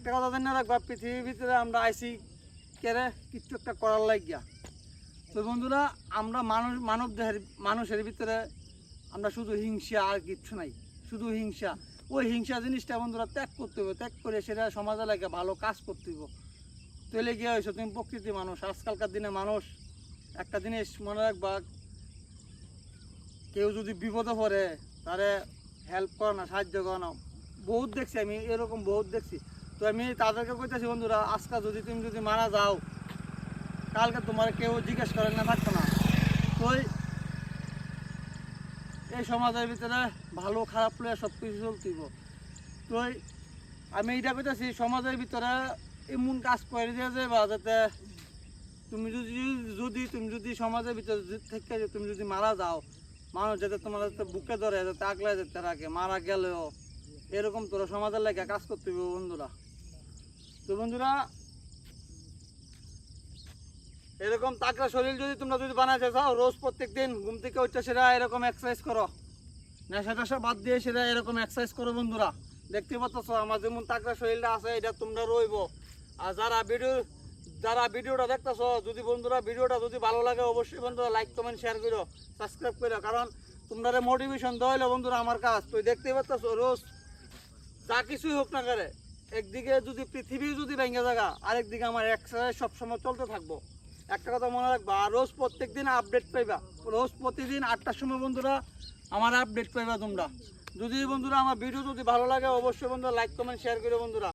একটা কথা জানি না রাখবা, পৃথিবীর ভিতরে আমরা আইসি কেরে কিছু একটা করার লাগিয়া। তো বন্ধুরা, আমরা মানব দেহের মানুষের ভিতরে আমরা শুধু হিংসা আর কিচ্ছু নাই, শুধু হিংসা। ওই হিংসা জিনিসটা বন্ধুরা ত্যাগ করতে হবে, ত্যাগ করে সেটা সমাজে লাগে ভালো কাজ করতে হবে। তৈলে গিয়ে হয়েছো তুমি প্রকৃতি মানুষ। আজকালকার দিনে মানুষ একটা জিনিস মনে রাখবা, কেউ যদি বিপদে পড়ে তারে হেল্প করে না, সাহায্য করে না। বহুত দেখছি আমি, এরকম বহুত দেখছি। তো আমি তাদেরকে কইতেছি বন্ধুরা, আজকে যদি তুমি যদি মারা যাও, কালকে তোমার কেউ জিজ্ঞেস করেন না থাকতো না। তো এই সমাজের ভিতরে ভালো খারাপ লইয়া সব কিছু চলতেইব। তো আমি এইটা কইতেছি, সমাজের ভিতরে এমন কাজ করে দিয়ে যে বা যাতে তুমি যদি সমাজের ভিতরে থেকে তুমি যদি মারা যাও, মানুষ যাতে তোমার যাতে বুকে ধরে যাতে আগলে যেতে রাখে, মারা গেলেও এরকম তোরা সমাজের লেগে কাজ করতে হবে বন্ধুরা। তো বন্ধুরা, এরকম তাকড়া শরীর যদি তোমরা যদি বানাতে চাও, রোজ প্রত্যেক দিন ঘুম থেকে উঠে সেটা এরকম এক্সারসাইজ করো, নেশা টেশা বাদ দিয়ে সেটা এরকম এক্সারসাইজ করো বন্ধুরা। দেখতে পাচ্ছ আমার যেমন তাকড়া শরীরটা আছে, এটা তোমরা রইব। আর যারা ভিডিওটা দেখতেছো, যদি বন্ধুরা ভিডিওটা যদি ভালো লাগে, অবশ্যই বন্ধুরা লাইক কমেন্ট শেয়ার করো, সাবস্ক্রাইব করো। কারণ তোমরা মোটিভেশন দেওয়া হলো বন্ধুরা আমার কাজ। তুই দেখতেই পাচ্ছ রোজ যা কিছুই হোক না করে, একদিকে যদি পৃথিবী যদি ভেঙে জায়গা, আরেকদিকে আমার এক্সারসাইজ সবসময় চলতে থাকবো। একটা কথা মনে রাখবা, আর রোজ প্রত্যেক দিন আপডেট পাইবা, রোজ প্রতিদিন 8টার সময় বন্ধুরা আমার আপডেট পাইবা তোমরা। যদি বন্ধুরা আমার ভিডিও যদি ভালো লাগে, অবশ্যই বন্ধুরা লাইক কমেন্ট শেয়ার করো বন্ধুরা।